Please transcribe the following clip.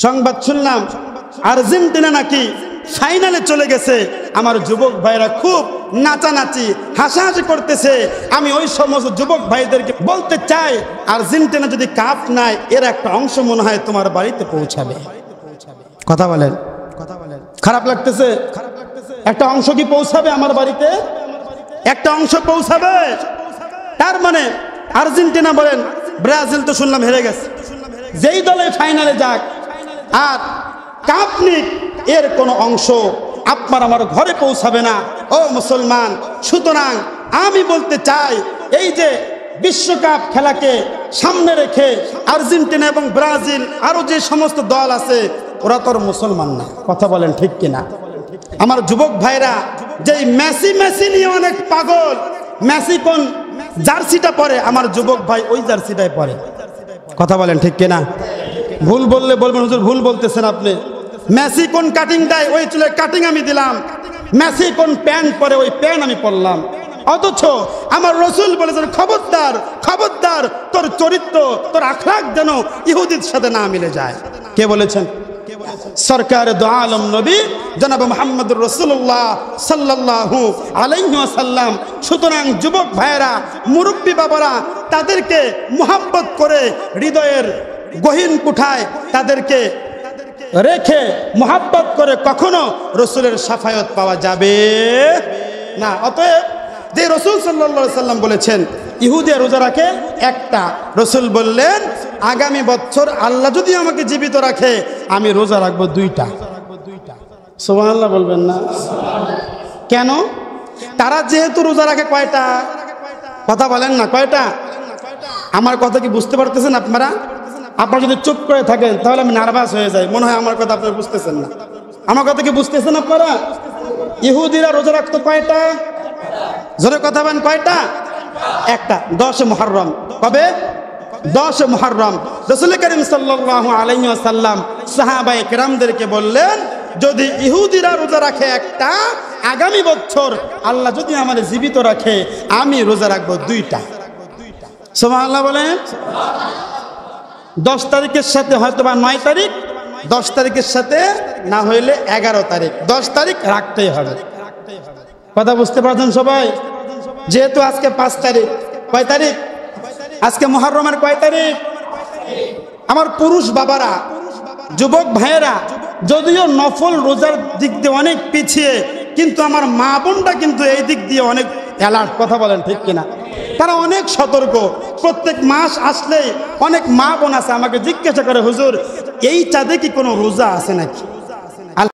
সংবাদ শুনলাম আর্জেন্টিনা নাকি ফাইনালে চলে গেছে। আমার যুবক ভাইরা খুব নাচানাচি হাসাহাসি করতেছে। আমি ওই সমস্ত যুবক ভাইদেরকে বলতে চাই, আর্জেন্টিনা যদি কাপ নেয় এর একটা অংশ মনে হয় তোমার বাড়িতে পৌঁছাবে। কথা বলেন, খারাপ লাগতেছে? একটা অংশ কি পৌঁছাবে আমার বাড়িতে? একটা অংশ পৌঁছাবে। তার মানে আর্জেন্টিনা বলেন, ব্রাজিল তো শুনলাম হেরে গেছে, যেই দলে ফাইনালে যাক আর কাপ নিক, এর কোনো অংশ আপনার আমার ঘরে পৌঁছাবে না ও মুসলমান। সুতরাং আমি বলতে চাই, এই যে বিশ্বকাপ খেলাকে সামনে রেখে আর্জেন্টিনা এবং ব্রাজিল আরো যে সমস্ত দল আছে ওরা তো মুসলমান না। কথা বলেন ঠিক কিনা? আমার যুবক ভাইরা যেই মেসি নিয়ে অনেক পাগল, মেসি কোন জার্সিটা পরে, আমার যুবক ভাই ওই জার্সিটাই পরে। কথা বলেন ঠিক কিনা? ভুল বললে বলবেন হুজুর ভুল বলতেছেন আপনি। মেসি কোন কাটিং দেয়, ওই চুলের কাটিং আমি দিলাম। মেসি কোন প্যান্ট পরে, ওই প্যান্ট আমি পরলাম। অথচ আমার রসুল বলেছেন, খবরদার খবরদার, তোর চরিত্র তোর আখলাক যেন ইহুদির সাথে না মিলে যায়। কে বলেছেন? সরকার দো আলম নবী জনাব মুহাম্মদুর রাসূলুল্লাহ সাল্লাল্লাহু আলাইহি ওয়াসাল্লাম। সুতরাং যুবক ভাইয়েরা, মুরব্বী বাবারা, তাদেরকে মুহাব্বত করে হৃদয়ের গহীন কুঠায় তাদেরকে রেখে মুহাব্বত করে কখনো রসুলের শাফায়াত পাওয়া যাবে না। অতএব যে রসুল সাল্লাল্লাহু আলাইহি সাল্লাম বলেছেন ইহুদিয়া রোজা রাখে একটা, রসুল বললেন আগামী বছর আল্লাহ যদি আমাকে জীবিত রাখে আমি রোজা রাখবো 2টা। সুবহানাল্লাহ বলবেন না? কেন? তারা যেহেতু রোজা রাখে কয়টা? কথা বলেন না, কয়টা? আমার কথা কি বুঝতে পারতেছেন আপনারা? আপনারা যদি চুপ করে থাকেন তাহলে আমি নার্ভাস হয়ে যাই, মনে হয় আমার কথা আপনারা বুঝতেছেন না। আমার কথা কি বুঝতেছেন আপনারা? ইহুদিরা রোজা রাখতো কয়টা? জোরে কথা বলেন, কয়টা? একটা, 10 মুহররম। কবে? 10 মুহররম। রাসূল করিম সাল্লাল্লাহু আলাইহি ওয়াসাল্লাম সাহাবায়ে কেরামদেরকে বললেন, যদি ইহুদিরা রোজা রাখে একটা, আগামী বছর আল্লাহ যদি আমাদের জীবিত রাখে আমি রোজা রাখবো 2টা। সুবহানাল্লাহ বলেন। 10 তারিখের সাথে হয়তো বা 9 তারিখ, 10 তারিখের সাথে না হইলে 11 তারিখ, 10 তারিখ রাখতেই হবে। কথা বুঝতে পারছেন সবাই? যেহেতু আজকে 5 তারিখ, কয় তারিখ আজকে? মুহররমের কয় তারিখ? আমার পুরুষ বাবারা, যুবক ভাইয়েরা, যদিও নফল রোজার দিক দিয়ে অনেক পিছিয়ে, কিন্তু আমার মা বোনটা কিন্তু এই দিক দিয়ে অনেক অ্যালার্ট। কথা বলেন ঠিক কিনা? তারা অনেক সতর্ক। প্রত্যেক মাস আসলেই অনেক মা বোন আছে আমাকে জিজ্ঞাসা করে, হুজুর এই চাঁদে কি কোনো রোজা আছে নাকি?